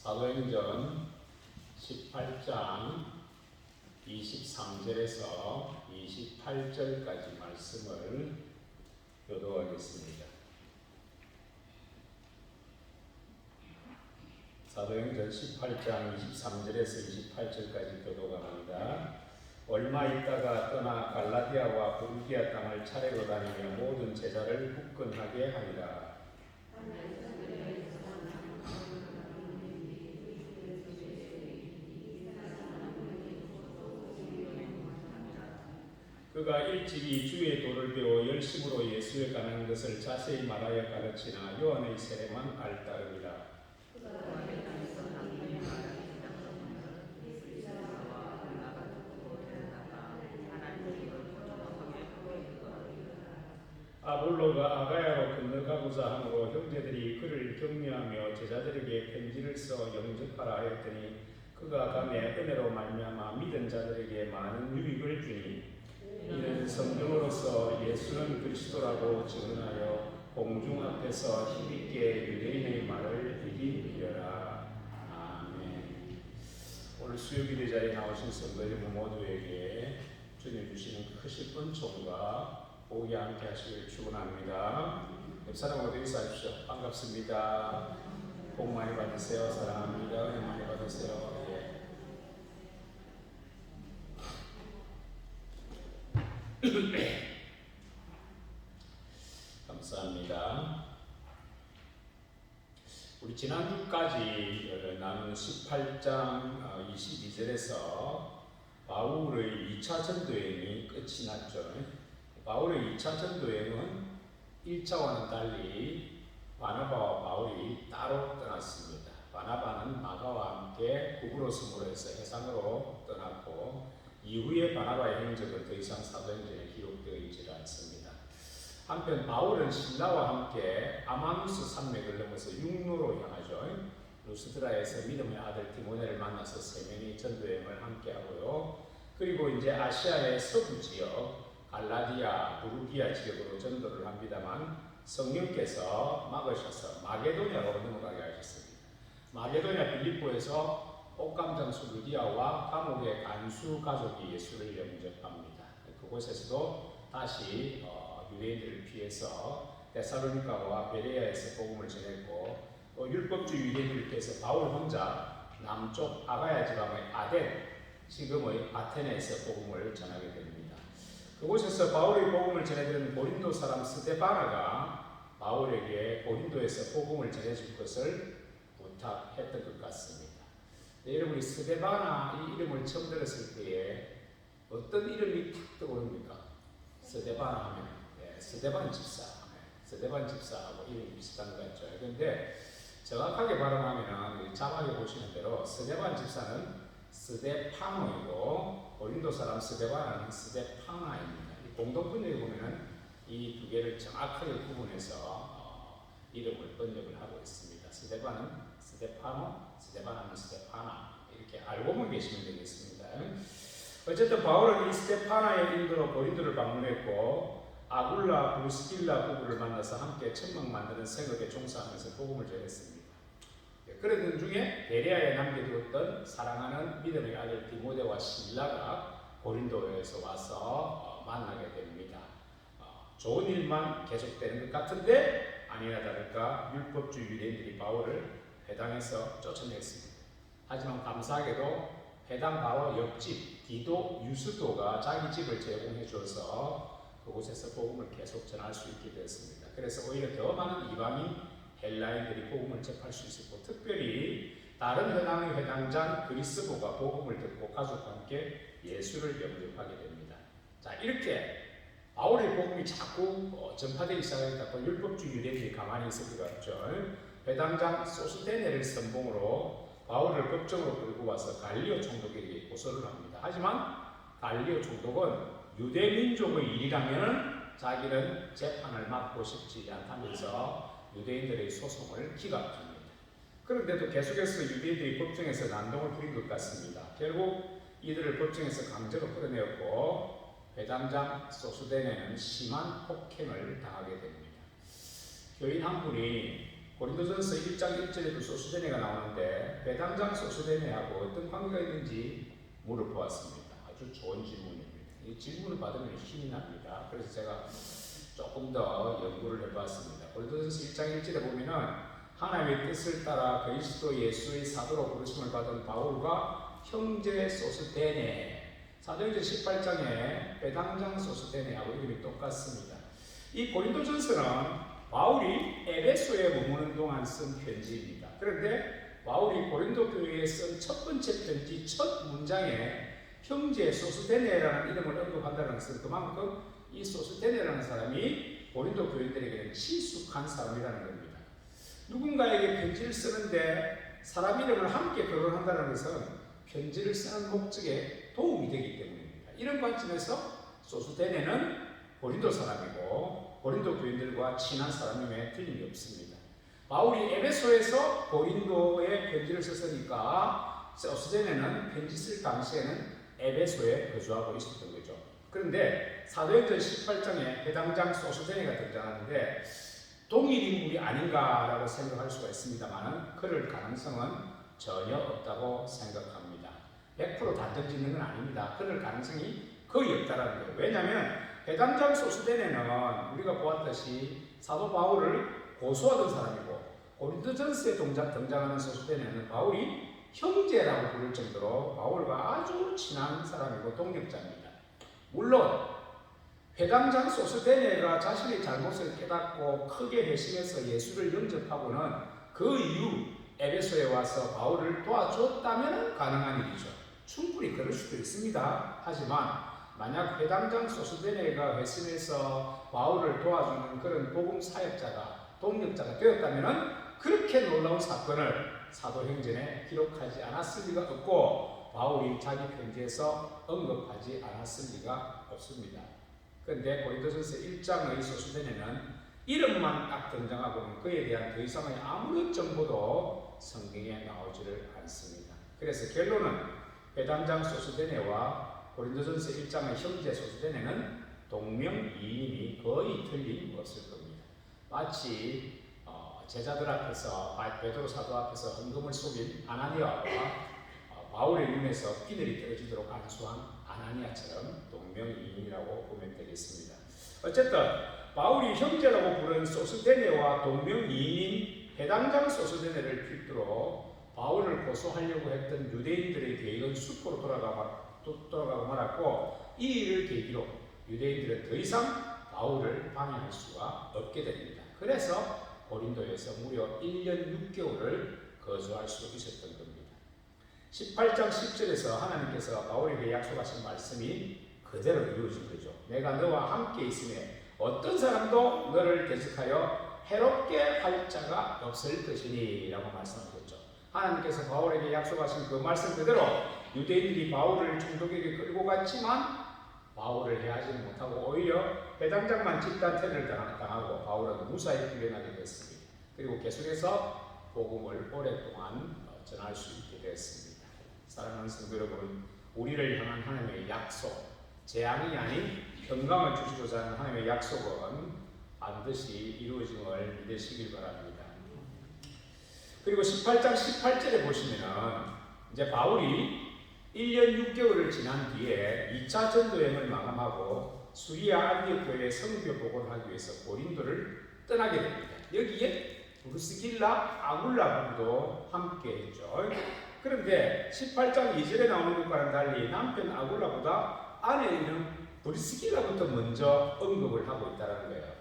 사도행전 18장 23절에서 28절까지 말씀을 교도하겠습니다. 사도행전 18장 23절에서 28절까지 교도가 합니다. 얼마 있다가 떠나 갈라디아와 부르기아 땅을 차례로 다니며 모든 제자를 굳건하게 하니라. 그가 일찍이 주의 도를 배워 열심으로 예수에 관한 것을 자세히 말하여 가르치나 요한의 세례만 알따르니라. 아볼로가 아가야로 건너가고자 하므로 형제들이 그를 격려하며 제자들에게 편지를 써 영접하라 하였더니 그가 가매 은혜로 말미암아 믿은 자들에게 많은 유익을 주니 이는 성경으로서 예수는 그리스도라고 증언하여 공중 앞에서 힘있게 유대인의 말을 이기리라. 아멘. 오늘 수요기도 자리에 나오신 성도 여러분 모두에게 주님 주시는 크신 은총과 복이 함께 하시길 축원합니다. 옆 사람하고 인사하십시오. 반갑습니다. 복 많이 받으세요. 사랑합니다. 은혜 많이 받으세요. 감사합니다. 우리 지난주까지 나눈 18장 22절에서 바울의 2차 전도여행이 끝이 났죠. 바울의 2차 전도여행은 1차와는 달리 바나바와 바울이 따로 떠났습니다. 바나바는 마가와 함께 구브로스으로 해서 해상으로 떠났고 이후에 바나바의 행적은 더 이상 사도행전에 기록되어 있지 않습니다. 한편 바울은 신라와 함께 아마누스 산맥을 넘어서 육로로 향하죠. 루스드라에서 믿음의 아들 디모데를 만나서 세 명이 전도여행을 함께 하고요. 그리고 이제 아시아의 서부 지역 갈라디아, 부르기아 지역으로 전도를 합니다만 성령께서 막으셔서 마게도냐로 넘어가게 하셨습니다. 마게도냐 빌립보에서 옥감장수 루디아와 감옥의 간수 가족이 예수를 영접합니다. 그곳에서도 다시 유대인들을 피해서 데살로니가와 베레아에서 복음을 전했고 또 율법주의 유대인들을 피해서 바울 혼자 남쪽 아가야 지방의 아덴, 지금의 아테네에서 복음을 전하게 됩니다. 그곳에서 바울의 복음을 전해드린 고린도 사람 스데바나가 바울에게 고린도에서 복음을 전해줄 것을 부탁했던 것 같습니다. 네, 여러분이 스데바나 이 이름을 처음 들었을 때에 어떤 이름이 탁 떠오릅니까? 스데바나 하면 스데반 집사, 스데반 집사하고 이름이 비슷한 것 같죠. 그런데 정확하게 발음하면 자막에 보시는 대로 스데반 집사는 스데파노이고 고린도 사람 스데바나는 스데파나입니다. 공동번역에 보면 이 두 개를 정확하게 구분해서 이름을 번역을 하고 있습니다. 스데반은 스데파노, 스데바나는 스데파나 이렇게 알고만 계시면 되겠습니다. 어쨌든 바울은 이 스데파나의 인도로 고린도를 방문했고 아굴라, 브루스길라 부부를 만나서 함께 천막 만드는 생업에 종사하면서 복음을 전했습니다. 그러던 중에 베레아에 남겨두었던 사랑하는 믿음의 아들 디모데와 실라가 고린도에서 와서 만나게 됩니다. 좋은 일만 계속되는 것 같은데 아니나 다를까 율법주의 유대인들이 바울을 회당에서 쫓아냈습니다. 하지만 감사하게도 회당 바로 옆집 디도 유스도가 자기 집을 제공해 줘서 그곳에서 복음을 계속 전할 수 있게 되었습니다. 그래서 오히려 더 많은 이방인 헬라인들이 복음을 접할 수 있었고 특별히 다른 회당의 회당장 그리스도가 복음을 듣고 가족과 함께 예수를 영접하게 됩니다. 자, 이렇게 바울의 복음이 자꾸 전파되기 시작하니까 율법주의 유대인들이 가만히 있을 리가 없죠. 회당장 소스테네를 선봉으로 바울을 법정으로 끌고 와서 갈리오 총독에게 고소를 합니다. 하지만 갈리오 총독은 유대 민족의 일이라면 자기는 재판을 맡고 싶지 않다면서 유대인들의 소송을 기각합니다. 그런데도 계속해서 유대인들이 법정에서 난동을 부린 것 같습니다. 결국 이들을 법정에서 강제로 끌어내었고 회당장 소스데네는 심한 폭행을 당하게 됩니다. 교인 한 분이 고린도전서 1장 1절에도 소스데네가 나오는데 배당장 소스데네하고 어떤 관계가 있는지 물어보았습니다. 아주 좋은 질문입니다. 이 질문을 받으면 힘이 납니다. 그래서 제가 조금 더 연구를 해봤습니다. 고린도전서 1장 1절에 보면은 하나님의 뜻을 따라 그리스도 예수의 사도로 부르심을 받은 바울과 형제 소스데네, 사도행전 18장에 배당장 소스데네하고 이름이 똑같습니다. 이 고린도전서는 바울이 에베소에 머무는 동안 쓴 편지입니다. 그런데 바울이 고린도 교회에 쓴 첫 번째 편지 첫 문장에 형제 소스데네라는 이름을 언급한다는 것은 그만큼 이 소스데네라는 사람이 고린도 교인들에게는 친숙한 사람이라는 겁니다. 누군가에게 편지를 쓰는데 사람 이름을 함께 거론한다는 것은 편지를 쓰는 목적에 도움이 되기 때문입니다. 이런 관점에서 소스데네는 고린도 사람이고 고린도 교인들과 친한 사람임에 틀림이 없습니다. 바울이 에베소에서 고린도에 편지를 썼으니까 소스데네는 편지 쓸 당시에는 에베소에 거주하고 있었던 거죠. 그런데 사도행전 18장에 해당장 소스데네가 등장하는데 동일 인물이 아닌가라고 생각할 수가 있습니다만 그럴 가능성은 전혀 없다고 생각합니다. 100% 단정 짓는 건 아닙니다. 그럴 가능성이 거의 없다라는 거예요. 왜냐하면 해당장 소스데네는 우리가 보았듯이 사도 바울을 고소하던 사람이고 고린도전서에 등장하는 소스데네는 바울이 형제라고 부를 정도로 바울과 아주 친한 사람이고 동력자입니다. 물론 해당장 소스데네가 자신의 잘못을 깨닫고 크게 회심해서 예수를 영접하고는 그 이후 에베소에 와서 바울을 도와줬다면 가능한 일이죠. 충분히 그럴 수도 있습니다. 하지만 만약 해당장 소스데네가 회심해서 바울을 도와주는 그런 복음 사역자가 동력자가 되었다면 그렇게 놀라운 사건을 사도행전에 기록하지 않았을 리가 없고 바울이 자기 편지에서 언급하지 않았을 리가 없습니다. 그런데 고린도전서 1장의 소스데네는 이름만 딱 등장하고는 그에 대한 더 이상의 아무런 정보도 성경에 나오지를 않습니다. 그래서 결론은 해당장 소스데네와 고린도전서 1장의 형제 소스데네는 동명이인이 거의 틀림없을 겁니다. 마치 제자들 앞에서 베드로 사도 앞에서 헌금을 속인 아나니아와 바울의 눈에서 비늘이 떨어지도록 안수한 아나니아처럼 동명이인이라고 보면 되겠습니다. 어쨌든 바울이 형제라고 부른 소스데네와 동명이인인 해당장 소스데네를 필두로 바울을 고소하려고 했던 유대인들의 계획은 수포로 돌아가고 말았고 이 일을 계기로 유대인들은 더 이상 바울을 방해할 수가 없게 됩니다. 그래서 고린도에서 무려 1년 6개월을 거주할 수 있었던 겁니다. 18장 10절에서 하나님께서 바울에게 약속하신 말씀이 그대로 이루어진 거죠. 내가 너와 함께 있음에 어떤 사람도 너를 대적하여 해롭게 할 자가 없을 것이니 라고 말씀하셨죠. 하나님께서 바울에게 약속하신 그 말씀 그대로 유대인들이 바울을 총독에게 끌고 갔지만 바울을 해하지 못하고 오히려 해당장만 집단 테러를 당하고 바울은 무사히 풀려나게 됐습니다. 그리고 계속해서 복음을 오랫동안 전할 수 있게 되었습니다. 사랑하는 성도 여러분, 우리를 향한 하나님의 약속, 재앙이 아닌 평강을 주시고자 하는 하나님의 약속은 반드시 이루어짐을 믿으시길 바랍니다. 그리고 18장 18절에 보시면은 이제 바울이 1년 6개월을 지난 뒤에 2차 전도여행을 마감하고 수리아 안디옥 교회에 선교 보고를 하기 위해서 고린도를 떠나게 됩니다. 여기에 브리스길라, 아굴라도 함께 했죠. 그런데 18장 2절에 나오는 것과는 달리 남편 아굴라보다 아내 이름 브리스길라부터 먼저 언급을 하고 있다는 거예요.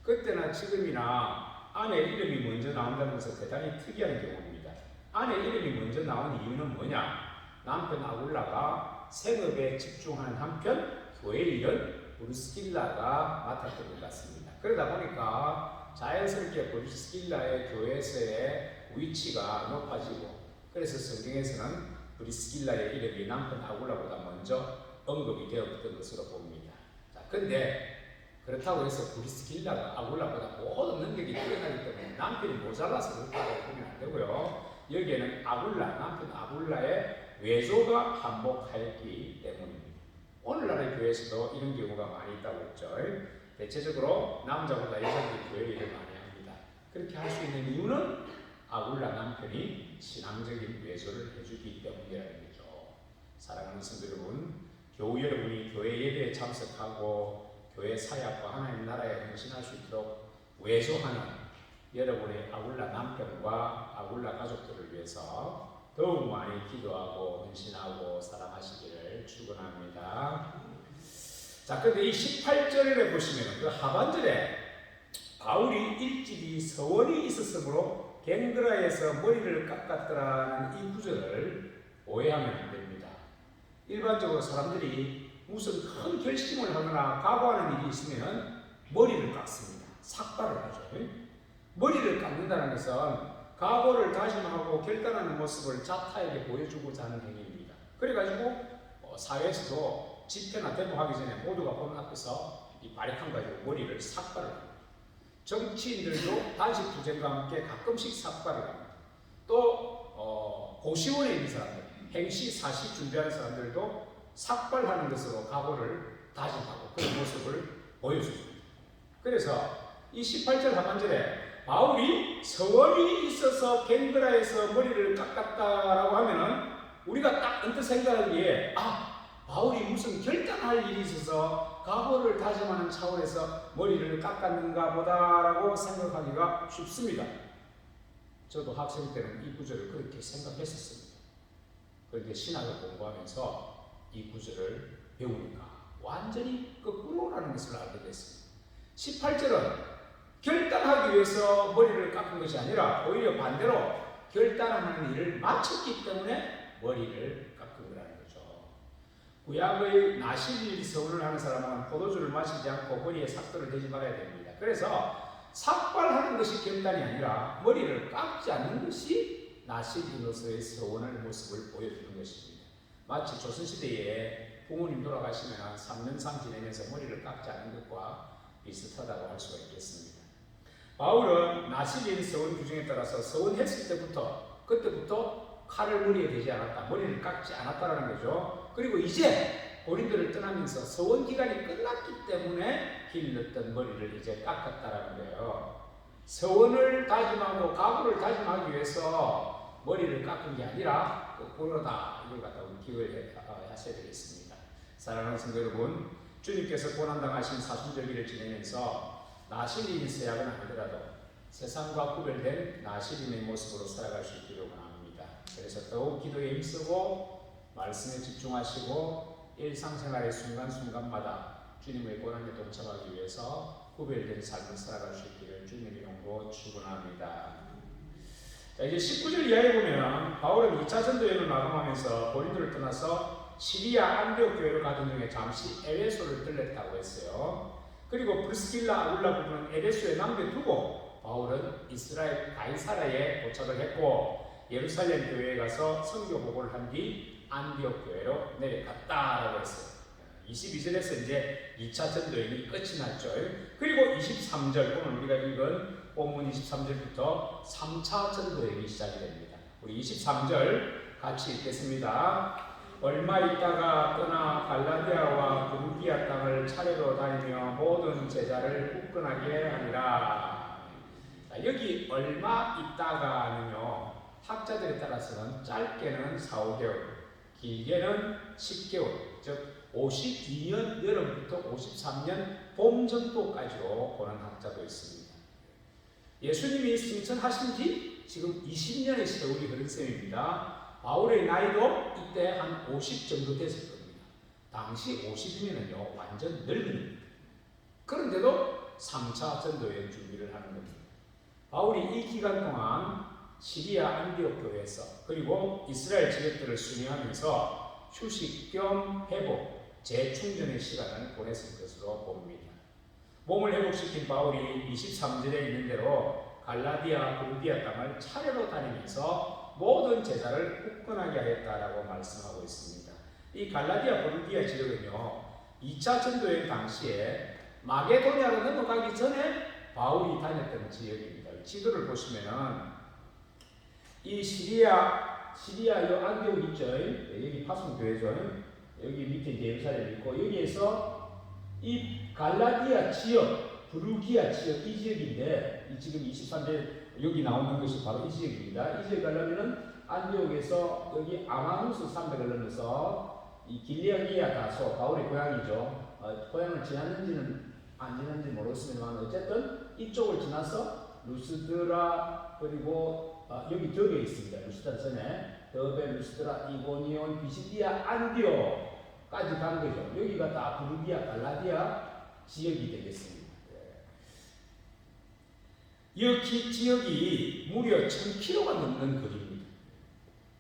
그때나 지금이나 아내 이름이 먼저 나온다는 것은 대단히 특이한 경우입니다. 아내 이름이 먼저 나온 이유는 뭐냐? 남편 아굴라가 생업에 집중하는 한편 교회 일은 브리스길라가 맡았던 것 같습니다. 그러다 보니까 자연스럽게 브리스길라의 교회에서의 위치가 높아지고 그래서 성경에서는 브리스길라의 이름이 남편 아굴라보다 먼저 언급이 되었던 것으로 봅니다. 자, 근데 그렇다고 해서 브리스길라가 아굴라보다 모든 능력이 뛰어나기 때문에 남편이 모자라서 그렇다고 보면 안 되고요. 여기에는 남편 아굴라의 외조가 한몫하였기 때문입니다. 오늘날의 교회에서도 이런 경우가 많이 있다고 했죠. 대체적으로 남자보다 여자들이 교회 일을 많이 합니다. 그렇게 할 수 있는 이유는 아굴라 남편이 신앙적인 외조를 해주기 때문이라는 거죠. 사랑하는 성도 여러분, 교우 여러분이 교회 예배에 참석하고 교회 사역과 하나님 나라에 헌신할 수 있도록 외조하는 여러분의 아굴라 남편과 아굴라 가족들을 위해서 더욱 많이 기도하고 헌신하고 사랑하시기를 축원합니다. 자, 근데 이 18절에 보시면 그 하반절에 바울이 일찍이 서원이 있었으므로 갱그라에서 머리를 깎았더라는 이 구절을 오해하면 안 됩니다. 일반적으로 사람들이 무슨 큰 결심을 하거나 각오하는 일이 있으면 머리를 깎습니다. 삭발을 하죠. 머리를 깎는다는 것은 각오를 다짐하고 결단하는 모습을 자타에게 보여주고자 하는 행위입니다. 그래가지고 사회에서도 집회나 데모하기 전에 모두가 보는 앞에서 이 바리칸 가지고 머리를 삭발을 합니다. 정치인들도 단식 투쟁과 함께 가끔씩 삭발을 합니다. 또 고시원에 있는 사람들, 행시, 사시 준비하는 사람들도 삭발하는 것으로 각오를 다짐하고 그런 모습을 보여줍니다. 그래서 이 18절 하반절에 바울이 서원이 있어서 갱그라에서 머리를 깎았다라고 하면은 우리가 딱 언뜻 생각하기에 바울이 무슨 결단할 일이 있어서 각오를 다짐하는 차원에서 머리를 깎았는가 보다라고 생각하기가 쉽습니다. 저도 학생 때는 이 구절을 그렇게 생각했었습니다. 그런데 신학을 공부하면서 이 구절을 배우니까 완전히 거꾸로라는 것을 알게 됐습니다. 18절은 결단하기 위해서 머리를 깎은 것이 아니라 오히려 반대로 결단하는 일을 마쳤기 때문에 머리를 깎은 거라는 거죠. 구약의 나실일 서원을 하는 사람은 포도주를 마시지 않고 머리에 삭도를 대지 말아야 됩니다. 그래서 삭발하는 것이 결단이 아니라 머리를 깎지 않는 것이 나실인으로서의 서원의 모습을 보여주는 것입니다. 마치 조선시대에 부모님 돌아가시면 3년상 지내면서 머리를 깎지 않는 것과 비슷하다고 할 수가 있겠습니다. 바울은 나실인 서원 규정에 따라서 서원했을 때부터 그때부터 칼을 머리에 대지 않았다, 머리를 깎지 않았다라는 거죠. 그리고 이제 고린도를 떠나면서 서원 기간이 끝났기 때문에 길렀던 머리를 이제 깎았다라는 거예요. 서원을 다짐하고 각오를 다짐하기 위해서 머리를 깎은 게 아니라 거꾸로다, 이걸 갖다 우리 기억하셔야 되겠습니다. 사랑하는 성도 여러분, 주님께서 고난당하신 사순절기를 지내면서 나실인의 서약은 아니더라도 세상과 구별된 나실인의 모습으로 살아갈 수 있기를 원합니다. 그래서 더욱 기도에 힘쓰고 말씀에 집중하시고 일상생활의 순간순간마다 주님의 고난에 동참하기 위해서 구별된 삶을 살아갈 수 있기를 주님의 이름으로 축원합니다. 자, 이제 19절 이하에 보면 바울은 2차 전도여행을 마감하면서 고린도를 떠나서 시리아 안디옥 교회로 가던 중에 잠시 에베소를 들렸다고 했어요. 그리고 브리스길라 아굴라 부부는 에베소에 남겨두고 바울은 이스라엘 가이사라에 도착을 했고 예루살렘 교회에 가서 선교 보고를 한 뒤 안디옥 교회로 내려갔다라고 했어요. 22절에서 이제 2차 전도여행이 끝이 났죠. 그리고 23절, 오늘 우리가 읽은 본문 23절부터 3차 전도여행이 시작이 됩니다. 우리 23절 같이 읽겠습니다. 얼마 있다가 떠나 갈라디아와 부르기아 땅을 차례로 다니며 모든 제자를 굳건하게 하니라. 자, 여기 얼마 있다가는요, 학자들에 따라서는 짧게는 4-5개월, 길게는 10개월, 즉 52년 여름부터 53년 봄 정도까지로 보는 학자도 있습니다. 예수님이 승천하신 지 지금 20년의 세월이 흐른 셈입니다. 바울의 나이도 이때 한 50 정도 됐을 겁니다. 당시 50이면요 완전 늙은입니다. 그런데도 3차 전도여행 준비를 하는 겁니다. 바울이 이 기간 동안 시리아 안디옥 교회에서 그리고 이스라엘 지역들을 순회하면서 휴식 겸 회복, 재충전의 시간을 보냈을 것으로 봅니다. 몸을 회복시킨 바울이 23절에 있는 대로 갈라디아, 부르기아 땅을 차례로 다니면서 모든 제자를 굳건하게 하였다라고 말씀하고 있습니다. 이 갈라디아, 부르기아 지역은요 2차 전도여행 당시에 마게도냐로 넘어가기 전에 바울이 다녔던 지역입니다. 지도를 보시면은 이 시리아 요 안디옥 있죠. 여기 파송교회죠. 여기 밑에 예루살렘 있고 여기에서 이 갈라디아 지역 부르기아 지역 이 지역인데 이 지금 23절 여기 나오는 것이 바로 이 지역입니다. 이 지역 가려면은 안디옥에서 여기 아마누스 산맥을 넘어서 이 길리아기아 다소 바울의 고향이죠. 고향을 지났는지는 안 지났는지 모르겠습니다만 어쨌든 이쪽을 지나서 루스드라 그리고 여기 덕에 있습니다. 루스드라 전에 더베, 루스드라, 이고니온, 비시디아, 안디오까지 간 거죠. 여기가 다 부르기아, 갈라디아 지역이 되겠습니다. 이 지역이 무려 1000km가 넘는 거리입니다.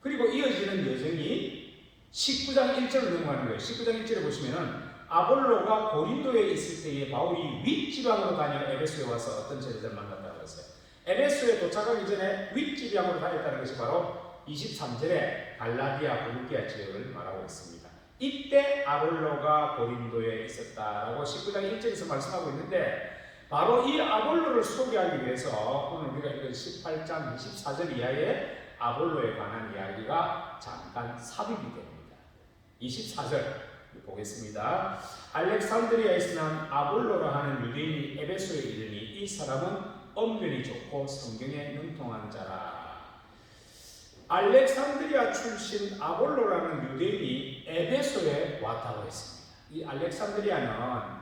그리고 이어지는 여정이 19장 1절을 넘어가는 거예요. 19장 1절에 보시면은 아볼로가 고린도에 있을 때에 바울이 윗지방으로 다녀 에베소에 와서 어떤 제자들을 만났다고 했어요. 에베소에 도착하기 전에 윗지방으로 다녔다는 것이 바로 23절에 갈라디아, 부르기아 지역을 말하고 있습니다. 이때 아볼로가 고린도에 있었다라고 19장 1절에서 말씀하고 있는데 바로 이 아볼로를 소개하기 위해서 오늘 우리가 읽은 18장 24절 이하의 아볼로에 관한 이야기가 잠깐 삽입이 됩니다. 24절 보겠습니다. 알렉산드리아에서 난 아볼로라 하는 유대인이 에베소에 이르니 이 사람은 언변이 좋고 성경에 능통한 자라. 알렉산드리아 출신 아볼로라는 유대인이 에베소에 왔다고 했습니다. 이 알렉산드리아는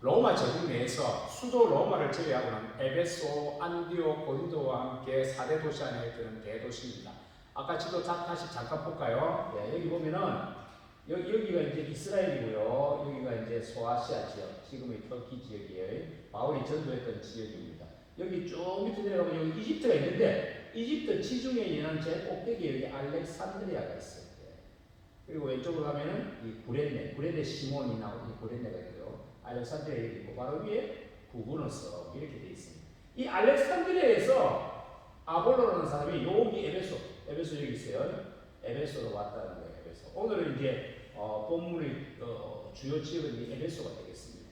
로마 제국 내에서 수도 로마를 제외하고는 에베소, 안디옥, 고린도와 함께 4대 도시 안에 드는 대도시입니다. 아까 지도 다시 잠깐 볼까요? 네, 여기 보면은 여기가 이제 이스라엘이고요. 여기가 이제 소아시아 지역, 지금의 터키 지역이에요. 바울이 전도했던 지역입니다. 여기 쭉 밑에 내려가면 여기 이집트가 있는데 이집트 지중해 있는 제 꼭대기에 여기 알렉산드리아가 있어요. 그리고 왼쪽으로 가면은 이 구레네 시몬이 나오는 구레네가 있고요. 알렉산드리아에 있고 바로 위에 구브너스 이렇게 되어 있습니다. 이 알렉산드리아에서 아볼로라는 사람이 여기 에베소 여기 있어요. 에베소로 왔다는 거예요. 에베소. 오늘은 이제 본문의 주요 지역은 이 에베소가 되겠습니다.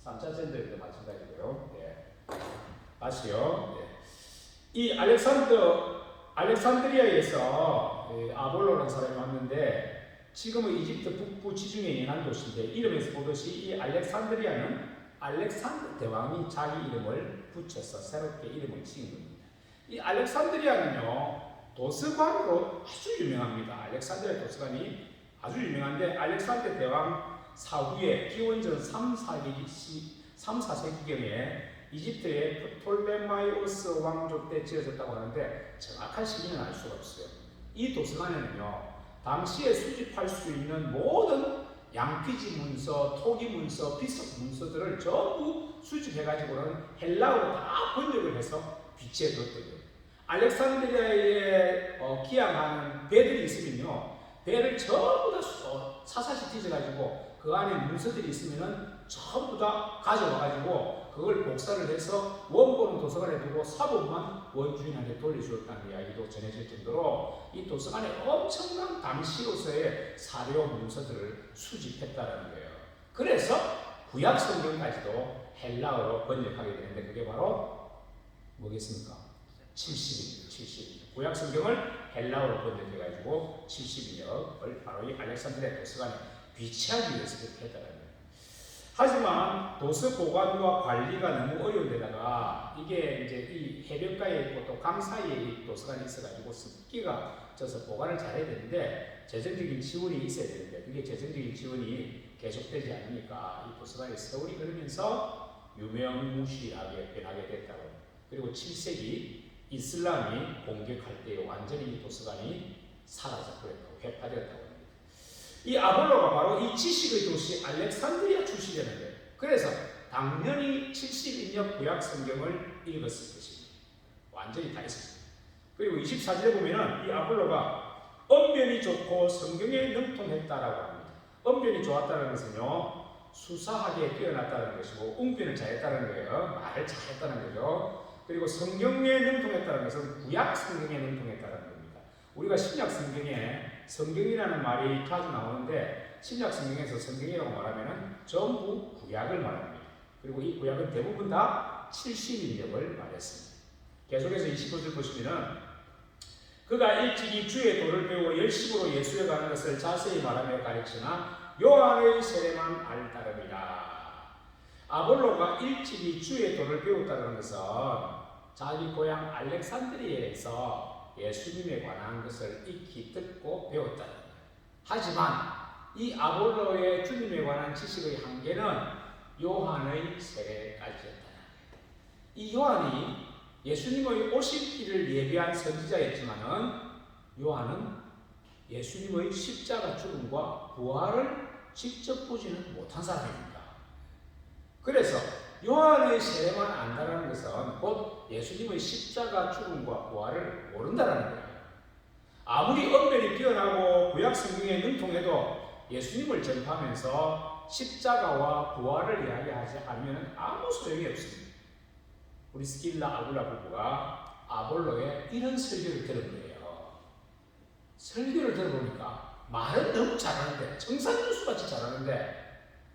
3차 전도에도 마찬가지고요. 네. 다시요. 네. 이 알렉산드리아에서 아볼로라는 사람이 왔는데 지금은 이집트 북부 지중해 연안 도시인데 이름에서 보듯이 이 알렉산드리아는 알렉산더 대왕이 자기 이름을 붙여서 새롭게 이름을 지은 겁니다. 이 알렉산드리아는요 도서관으로 아주 유명합니다. 알렉산드리아 도서관이 아주 유명한데 알렉산더 대왕 사후에 기원전 3, 4세기경에 이집트의 프톨레마이오스 왕조 때 지어졌다고 하는데 정확한 시기는 알 수가 없어요. 이 도서관에는요 당시에 수집할 수 있는 모든 양피지 문서, 토기 문서, 비석 문서들을 전부 수집해가지고는 헬라어로 다 번역을 해서 비치해뒀거든요. 알렉산드리아에 기항하는 배들이 있으면요, 배를 전부 다 사사시 뒤져가지고 그 안에 문서들이 있으면은 전부 다 가져와가지고 그걸 복사를 해서 원본은 도서관에 두고 사본만 원주인한테 돌려주었다는 이야기도 전해질 정도로 이 도서관에 엄청난 당시로서의 사료 문서들을 수집했다는 거예요. 그래서 구약 성경까지도 헬라어로 번역하게 되는데 그게 바로 뭐겠습니까? 70입니다. 70. 구약 성경을 헬라어로 번역해가지고 70년을 바로 이 알렉산드리아 도서관에 비치하기 위해서 그렇게 했다는 거예요. 하지만 도서 보관과 관리가 너무 어려운 데다가 이게 이제 이 해변가에 있고 또 강 사이에 이 도서관이 있어가지고 습기가 져서 보관을 잘해야 되는데 재정적인 지원이 있어야 되는데 그게 재정적인 지원이 계속되지 않으니까 이 도서관이 세월이 흐르면서 유명무실하게 변하게 됐다고. 그리고 7세기 이슬람이 공격할 때 완전히 이 도서관이 사라져버렸다고 회파되었다고 합니다. 이 아볼로가 바로 이 지식의 도시 알렉산드리아 출신이었는데 그래서 당연히 70인역 구약 성경을 읽었을 것입니다. 완전히 다 있었습니다. 그리고 24절에 보면은 이 아볼로가 언변이 좋고 성경에 능통했다라고 합니다. 언변이 좋았다는 것은요 수사하기에 뛰어났다는 것이고 웅변을 잘했다는 거예요. 말을 잘했다는 거죠. 그리고 성경에 능통했다는 것은 구약 성경에 능통했다는 겁니다. 우리가 신약 성경에 성경이라는 말이 자주 나오는데 신약 성경에서 성경이라고 말하면 전부 구약을 말합니다. 그리고 이 구약은 대부분 다 70인역을 말했습니다. 계속해서 25절 보시면은 그가 일찍이 주의 도를 배우고 열심으로 예수에 가는 것을 자세히 말하며 가르치나 요한의 세례만 알 따름이라. 아볼로가 일찍이 주의 도를 배웠다는 것은 자기 고향 알렉산드리아에서 예수님에 관한 것을 익히 듣고 배웠다는 거예요. 하지만 이 아볼로의 주님에 관한 지식의 한계는 요한의 세례까지였다는 거예요. 이 요한이 예수님의 오실 길을 예비한 선지자였지만은 요한은 예수님의 십자가 죽음과 부활을 직접 보지는 못한 사람입니다. 그래서 요한의 세례만 안다는 것은 곧 예수님의 십자가 죽음과 부활을 모른다는 거예요. 아무리 언변이 뛰어나고 구약 성경에 능통해도 예수님을 전파하면서 십자가와 부활을 이야기하지 않으면 아무 소용이 없습니다. 브리스길라 아굴라 부부가 아볼로의 이런 설교를 들은 거예요. 설교를 들어보니까 말은 너무 잘하는데, 청산유수같이 잘하는데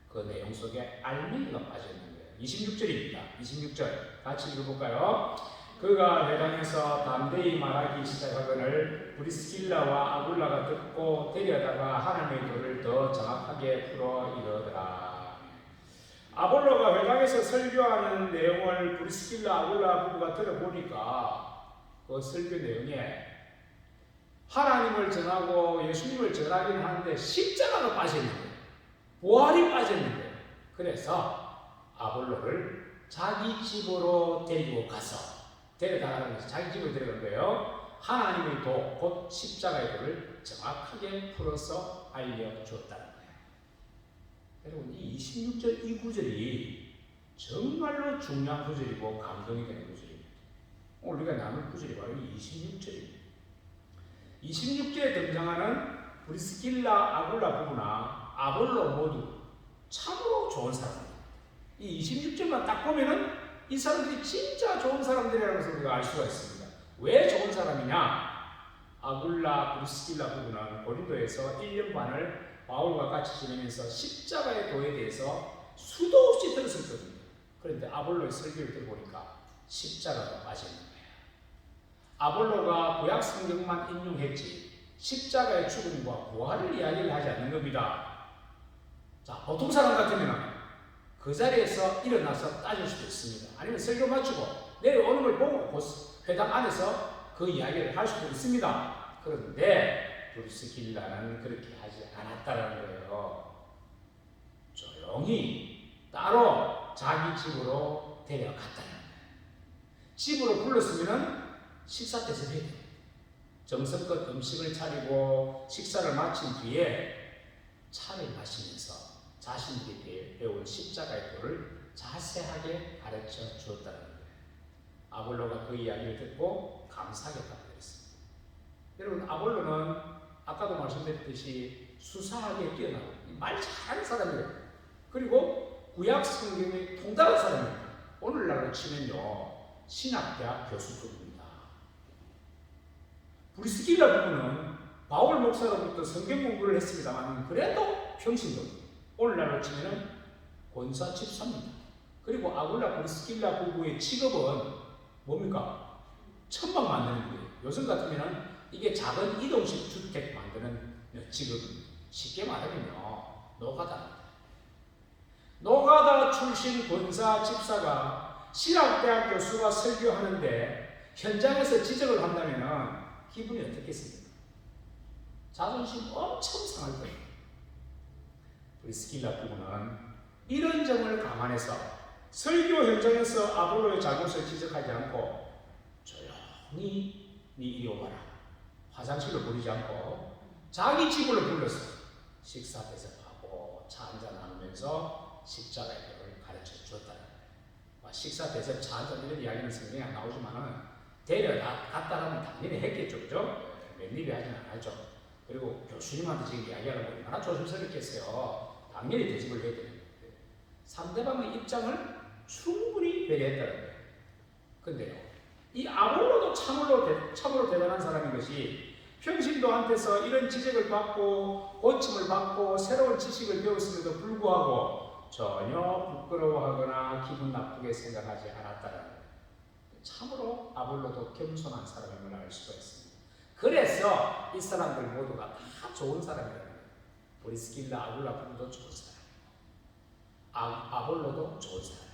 그 내용 속에 알맹이가 빠져있는 거예요. 26절입니다. 26절 같이 읽어볼까요? 그가 회당에서 담대히 말하기 시작하거늘 브리스길라와 아굴라가 듣고 데려다가 하나님의 도를 더 정확하게 풀어 이르더라. 아볼로가 회당에서 설교하는 내용을 브리스길라 아굴라 부부가 들어보니까 그 설교 내용에 하나님을 전하고 예수님을 전하긴 하는데 십자가가 빠져있는데, 부활이 빠졌는데, 그래서 아볼로를 자기 집으로 데리고 가서 데려다가는 것이 자기 집으로 데려간 거예요. 하나님의 도, 곧 십자가의 도를 정확하게 풀어서 알려주었다는 거예요. 여러분, 이 26절 이 구절이 정말로 중요한 구절이고 감동이 되는 구절입니다. 오늘 우리가 나눌 구절이 바로 이 26절입니다. 26절에 등장하는 브리스길라 아굴라 부부나 아볼로 모두 참으로 좋은 사람입니다. 이 26절만 딱 보면은 이 사람들이 진짜 좋은 사람들이라는 것을 우리가 알 수가 있습니다. 왜 좋은 사람이냐? 아굴라 브리스길라 부부는 고린도에서 1년 반을 바울과 같이 지내면서 십자가의 도에 대해서 수도 없이 들었을 겁니다. 그런데 아볼로의 설교를 들어보니까 십자가가 빠지는 거예요. 아볼로가 구약 성경만 인용했지 십자가의 죽음과 부활을 이야기를 하지 않는 겁니다. 자, 보통 사람 같으면 그 자리에서 일어나서 따질 수도 있습니다. 아니면 설교 마치고 내려오는 걸 보고 회당 안에서 그 이야기를 할 수도 있습니다. 그런데 브리스길라는 그렇게 하지 않았다는 거예요. 조용히 따로 자기 집으로 데려갔다는 거예요. 집으로 불렀으면 식사 대접해야 돼요. 정성껏 음식을 차리고 식사를 마친 뒤에 차를 마시면서 자신들이 배운 십자가의 도를 자세하게 가르쳐 주었다는 거예요. 아볼로가 그 이야기를 듣고 감사하게 답했습니다. 여러분, 아볼로는 아까도 말씀드렸듯이 수사하게 뛰어나고 말 잘하는 사람이에요. 그리고 구약 성경에 통달한 사람입니다. 오늘날로 치면요, 신학대학 교수급입니다. 브리스길라 부부는 바울 목사로부터 성경 공부를 했습니다만 그래도 평신도, 오늘날로 치면은 권사 집사입니다. 그리고 아굴라 브리스길라 부부의 직업은 뭡니까? 천막 만드는 거예요. 요즘 같으면은 이게 작은 이동식 주택 만드는 직업입니다. 쉽게 말하면요, 노가다 출신 권사 집사가 신학대학 교수가 설교하는데 현장에서 지적을 한다면은 기분이 어떻겠습니까? 자존심 엄청 상할 거예요. 브리스길라 부부는 이런 점을 감안해서 설교 현장에서 아볼로의 잘못을 지적하지 않고 조용히 네 이리 오거라, 화장실로 부르지 않고 자기 집으로 불러서 식사 대접하고 차 한잔 나누면서 십자가의 도를 가르쳐 주었다는 거예요. 식사 대접 차 한잔 이런 이야기는 성경에 안 나오지만은 데려갔다라면 당연히 했겠죠, 그죠? 웬일이 하진 않았죠. 그리고 교수님한테 지금 이야기하는 거 얼마나 조심스럽겠어요. 당연히 대접을 해야 되는 거예요. 상대방의 입장을 충분히 배려했다는 거예요. 근데요, 이 아볼로도 참으로 대단한 사람인 것이 평신도한테서 이런 지적을 받고 고침을 받고 새로운 지식을 배웠음에도 불구하고 전혀 부끄러워하거나 기분 나쁘게 생각하지 않았다는 거예요. 참으로 아볼로도 겸손한 사람임을 알 수가 있습니다. 그래서 이 사람들 모두가 다 좋은 사람이라는 거예요. 브리스길라 아굴라 부부도 좋은 사람. 아볼로도 좋은 사람이에요.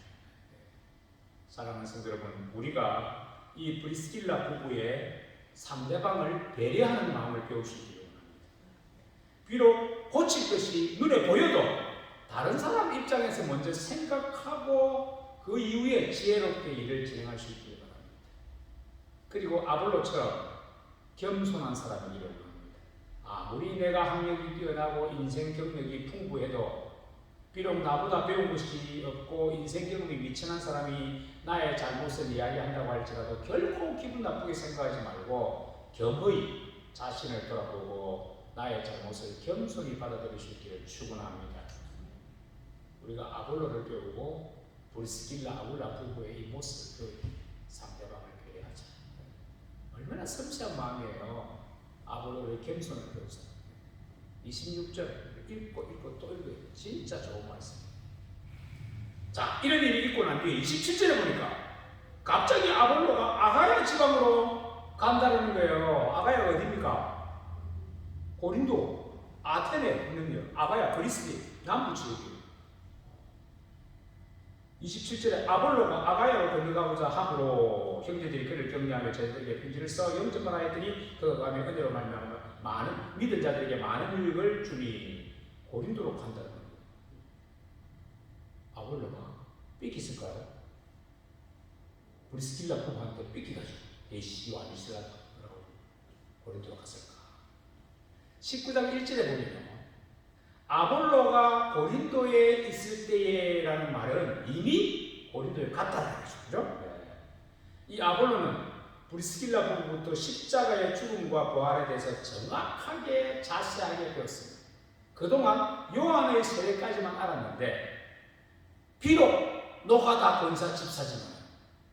사랑하는 성도 여러분, 우리가 이 브리스길라 부부의 상대방을 배려하는 마음을 배우시기 원합니다. 비록 고칠 것이 눈에 보여도 다른 사람 입장에서 먼저 생각하고 그 이후에 지혜롭게 일을 진행할 수 있기를 바랍니다. 그리고 아볼로처럼 겸손한 사람이기를 원합니다. 아무리 내가 학력이 뛰어나고 인생 경력이 풍부해도 비록 나보다 배운 것이 없고 인생 경험이 미천한 사람이 나의 잘못을 이야기한다고 할지라도 결코 기분 나쁘게 생각하지 말고 겸허히 자신을 돌아보고 나의 잘못을 겸손히 받아들일 수 있기를 축원합니다. 우리가 아볼로를 배우고 브리스길라 아굴라 부부의 이 모습을 배우고 상대방을 배려하자. 얼마나 섬세한 마음이에요. 아볼로의 겸손을 배우자. 26절 읽고 또 읽어요. 진짜 좋은 말씀. 자, 이런 일이 있고 난 뒤에 27절에 보니까 갑자기 아볼로가 아가야 지방으로 간다는 거예요. 아가야가 어디입니까? 고린도, 아테네 있는 아가야, 그리스 남부 지역이에요. 27절에 아볼로가 아가야로 건너가고자 함으로 형제들이 그를 격려하며 저희들에게 편지를 써 영접하라 했더니 그가 가며 은혜로 말미암아 많은 믿은 자들에게 많은 유익을 주니 고린도로 간다는 거예요. 아볼로가 삐kis을까요? 브리스길라 부부한테 삐키가지고 예시와 미스라고 고린도로 갔을까? 19장 1절에 보면 아볼로가 고린도에 있을 때라는 말은 이미 고린도에 갔다는 거죠. 그죠? 이 아볼로는 브리스길라 부부부터 십자가의 죽음과 부활에 대해서 정확하게 자세하게 배웠습니다. 그동안 요한의 세례까지만 알았는데 비록 노가다 권사 집사지만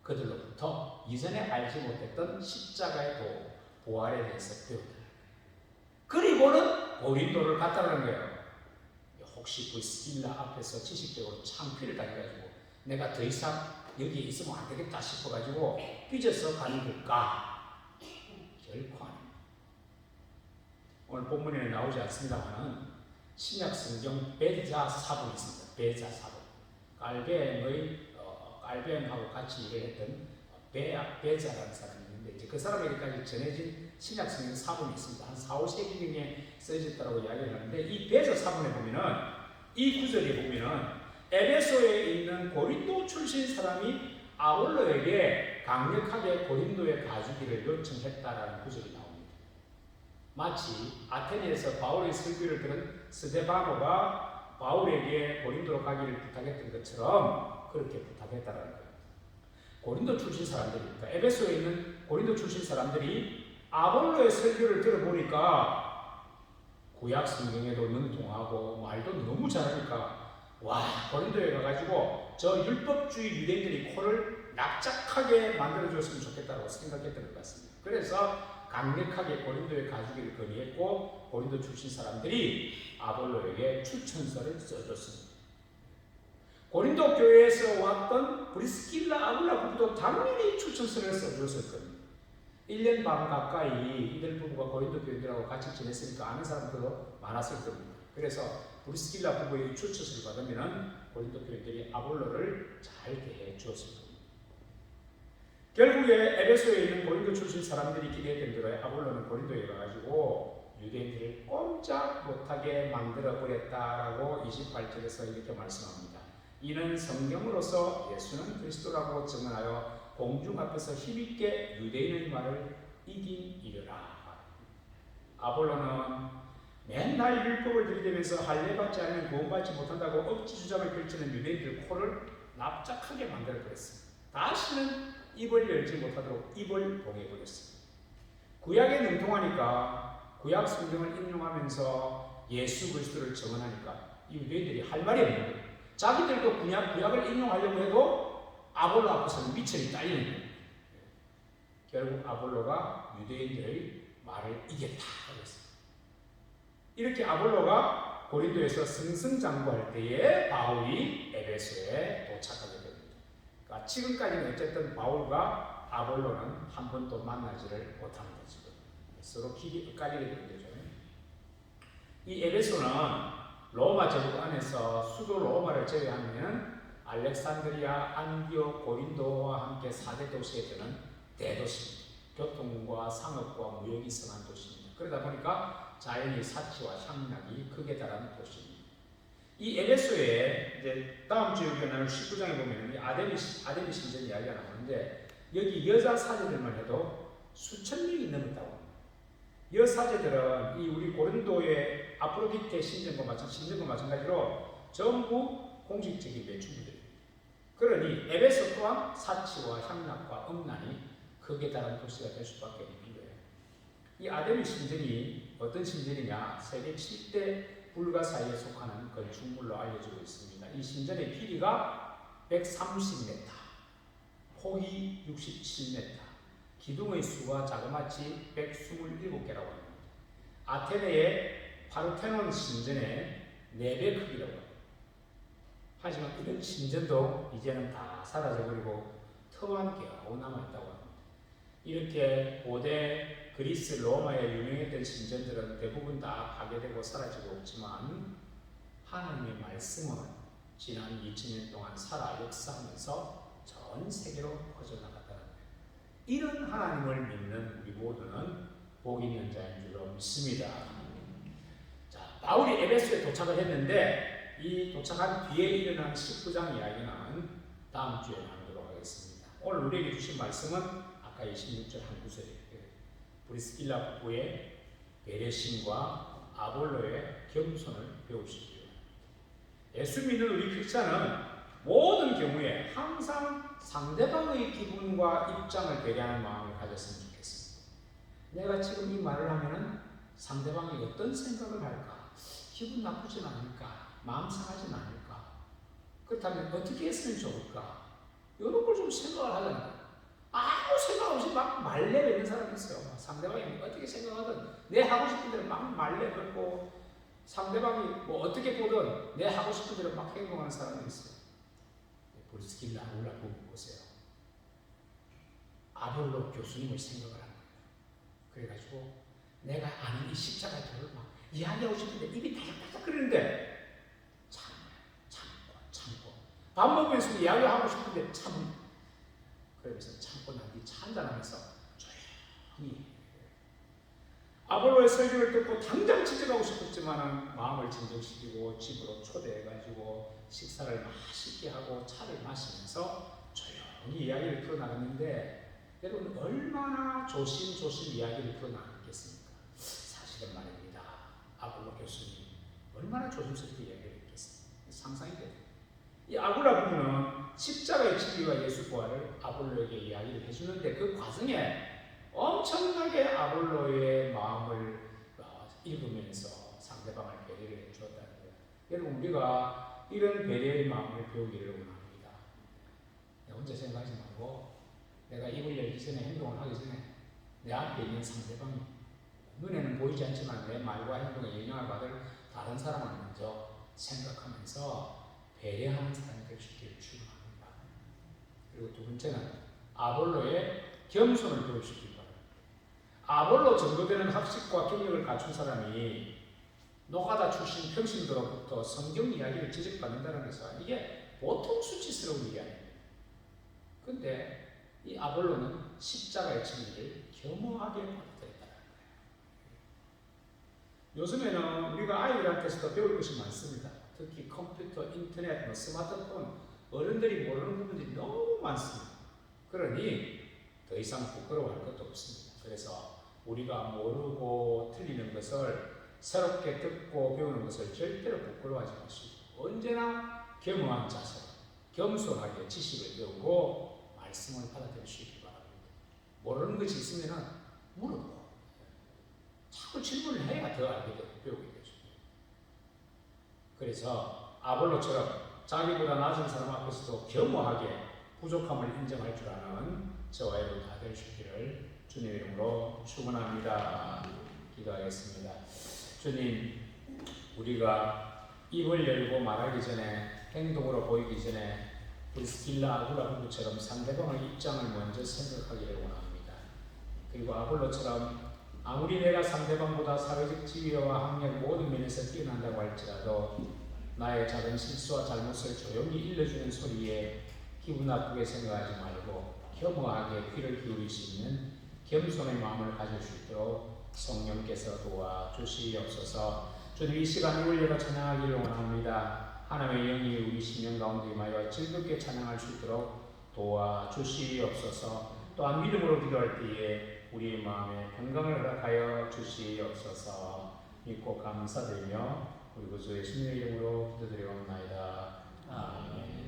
그들로부터 이전에 알지 못했던 십자가의 부활에 대해서 배웠다. 그리고는 고린도를 갔다는 거예요. 혹시 브리스길라 앞에서 지식적으로 창피를 당해가지고 내가 더 이상 여기에 있으면 안 되겠다 싶어가지고 삐져서 가는 걸까? 결코 아닙니다. 오늘 본문에는 나오지 않습니다만 신약 성경 베자 사본이 있습니다. 베자 사본. 깔뱅하고 같이 일을 했던 베자라는 사람이 있는데 이제 그 사람에게까지 전해진 신약 성경 사본이 있습니다. 한 4, 5세기경에 써졌다고 이야기를 하는데 이 베자 사본에 보면은 이 구절에 보면은 에베소에 있는 고린도 출신 사람이 아볼로에게 강력하게 고린도에 가주기를 요청했다라는 구절이 나옵니다. 마치 아테네에서 바울의 설교를 들은 스데바노가 바울에게 고린도로 가기를 부탁했던 것처럼 그렇게 부탁했다라는 거예요. 고린도 출신 사람들입니다. 에베소에 있는 고린도 출신 사람들이 아볼로의 설교를 들어보니까 구약 성경에도 능통하고 말도 너무 잘하니까 와, 고린도에 가가지고 저 율법주의 유대인들이 코를 납작하게 만들어줬으면 좋겠다고 생각했던 것 같습니다. 그래서 강력하게 고린도에 가주기를 건의했고 고린도 출신 사람들이 아볼로에게 추천서를 써줬습니다. 고린도 교회에서 왔던 브리스길라 아굴라 부부도 당연히 추천서를 써줬을 겁니다. 1년 반 가까이 이들 부부가 고린도 교인들하고 같이 지냈으니까 아는 사람들도 많았을 겁니다. 그래서 브리스길라 부부의 추천서를 받으면 고린도 교인들이 아볼로를 잘 대해 주었을 겁니다. 결국에 에베소에 있는 고린도 출신 사람들이 기대했던 대로 아볼로는 고린도에 가가지고 유대인들을 꼼짝 못하게 만들어 버렸다라고 28절에서 이렇게 말씀합니다. 이는 성경으로서 예수는 그리스도라고 증언하여 공중 앞에서 힘있게 유대인의 말을 이긴 이르라. 아볼로는 맨날 율법을 들이대면서 할례받지 않으면 구원받지 못한다고 억지 주장을 펼치는 유대인들 코를 납작하게 만들어버렸습니다. 다시는 입을 열지 못하도록 입을 봉해버렸습니다. 구약에 능통하니까 구약 성경을 인용하면서 예수 그리스도를 증언하니까 이 유대인들이 할 말이 없는 거예요. 자기들도 구약을 인용하려고 해도 아볼로 앞에서는 미천이 딸리는 거예요. 결국 아볼로가 유대인들의 말을 이겼다. 이렇게 아볼로가 고린도에서 승승장구할 때에 바울이 에베소에 도착하게 됩니다. 그러니까 지금까지는 어쨌든 바울과 아볼로는 한 번도 만나지를 못하는 거죠. 서로 길이 엇갈리게 되는 거죠. 이 에베소는 로마 제국 안에서 수도 로마를 제외하면 알렉산드리아, 안디옥, 고린도와 함께 4대 도시에 드는 대도시입니다. 교통과 상업과 무역이 성한 도시입니다. 그러다 보니까 자연의 사치와 향락이 극에 달하는 도시입니다. 이 에베소에 이제 다음 주에 우리가 나눌 19장에 보면 아데미 신전 이야기가 나오는데 여기 여자 사제들만 해도 수천 명이 넘었다고 합니다. 여사제들은 이 우리 고린도의 아프로디테 신전과 마찬가지로 전부 공식적인 매춘부들입니다. 그러니 에베소 또한 사치와 향락과 음란이 극에 달한 도시가 될 수밖에 없는 거예요. 이 아데미 신전이 어떤 신전이냐? 세계 7대 불가사에 속하는 건축물로 알려지고 있습니다. 이 신전의 길이가 130m, 폭이 67m, 기둥의 수가 자그마치 127개라고 합니다. 아테네의 파르테논 신전의 4배 크기라고 합니다. 하지만 이런 신전도 이제는 다 사라져버리고 터만 겨우 남아있다고 합니다. 이렇게 고대 그리스 로마에 유명했던 신전들은 대부분 다 파괴되고 사라지고 없지만 하나님의 말씀은 지난 2000년 동안 살아 역사하면서 전 세계로 퍼져나갔다는 거예요. 이런 하나님을 믿는 우리 모두는 복 있는 자인 줄로 믿습니다. 자, 바울이 에베소에 도착을 했는데 이 도착한 뒤에 일어난 19장 이야기는 다음 주에 나누도록 하겠습니다. 오늘 우리에게 주신 말씀은 아까 26절 한 구절이에요. 브리스길라 부부의 배려심과 아볼로의 겸손을 배우시기로. 예수 믿는 우리 크리스찬은 모든 경우에 항상 상대방의 기분과 입장을 배려하는 마음을 가졌으면 좋겠습니다. 내가 지금 이 말을 하면은 상대방이 어떤 생각을 할까? 기분 나쁘진 않을까? 마음 상하진 않을까? 그렇다면 어떻게 했으면 좋을까? 이런 걸 좀 생각을 하자는 거예요. 아무 생각 없이 막 말려뱉는 사람이 있어요. 상대방이 어떻게 생각하든 내 하고 싶은 대로 막 말려뱉고 상대방이 뭐 어떻게 보든 내 하고 싶은 대로 막 행동하는 사람이 있어요. 브리스길라 아볼로 부부 보세요. 아볼로 교수님을 생각을 하는 거예요. 그래가지고 내가 아는 이 십자가의 도를 막 이야기하고 싶은데 입이 다작다작 끓이는데 참고 밥 먹으면서 이야기하고 싶은데 그러면서 참고 난 뒤 찬잔하면서 조용히 아볼로의 설교를 듣고 당장 집에 가고 싶었지만 마음을 진정시키고 집으로 초대해가지고 식사를 맛있게 하고 차를 마시면서 조용히 이야기를 풀어나갔는데 여러분 얼마나 조심조심 이야기를 풀어나갔겠습니까? 사실은 말입니다. 아볼로 교수님 얼마나 조심스럽게 이야기를 했겠습니까? 상상이 돼요. 이 아굴라 부부는 십자가의 진리와 예수 부활을 아볼로에게 이야기를 해주는데 그 과정에 엄청나게 아볼로의 마음을 읽으면서 상대방을 배려를 해주었다는 거예요. 여러분 우리가 이런 배려의 마음을 배우기를 원합니다. 내가 혼자 생각하지 말고 내가 입을 열기 전에 행동을 하기 전에 내 앞에 있는 상대방이 눈에는 보이지 않지만 내 말과 행동에 영향을 받을 다른 사람을 먼저 생각하면서 배려하는 사람이 될 수 있기를 축원합니다. 그리고 두 번째는 아볼로의 겸손을 배우시기 바랍니다. 아볼로 정도 되는 학식과 경력을 갖춘 사람이 노가다 출신 평신도로부터 성경 이야기를 지적받는다는 것은 이게 보통 수치스러운 일이 아닙니다. 그런데 이 아볼로는 십자가의 진리를 겸허하게 받아들였다는 거예요. 요즘에는 우리가 아이들한테서도 배울 것이 많습니다. 특히 컴퓨터, 인터넷, 스마트폰, 어른들이 모르는 부분들이 너무 많습니다. 그러니 더 이상 부끄러워할 것도 없습니다. 그래서 우리가 모르고 틀리는 것을 새롭게 듣고 배우는 것을 절대로 부끄러워하지 마시고 언제나 겸허한 자세로 겸손하게 지식을 배우고 말씀을 받아들일 수 있기 바랍니다. 모르는 것이 있으면 물어보고 자꾸 질문을 해야 더 알게 되고 배우게 되죠. 그래서 아볼로처럼 자기보다 낮은 사람 앞에서도 겸허하게 부족함을 인정할 줄 아는 저와 여러분 다 될 수 있기를 주님의 이름으로 축원합니다. 기도하겠습니다. 주님, 우리가 입을 열고 말하기 전에 행동으로 보이기 전에 브리스길라 아굴라 부부처럼 상대방의 입장을 먼저 생각하기를 원합니다. 그리고 아볼로처럼 아무리 내가 상대방보다 사회적 지위와 학력 모든 면에서 뛰어난다고 할지라도 나의 작은 실수와 잘못을 조용히 일러주는 소리에 기분 나쁘게 생각하지 말고 겸허하게 귀를 기울일 수 있는 겸손의 마음을 가질 수 있도록 성령께서 도와주시옵소서. 주님, 이 시간 이 올려가 찬양하기를 원합니다. 하나님의 영이 우리 심령 가운데 임하여 즐겁게 찬양할 수 있도록 도와주시옵소서. 또한 믿음으로 기도할 때에 우리의 마음에 건강을 허락하여 주시옵소서. 믿고 감사드리며 우리 구주 예수님의 이름으로 기도드리옵나이다. 아멘.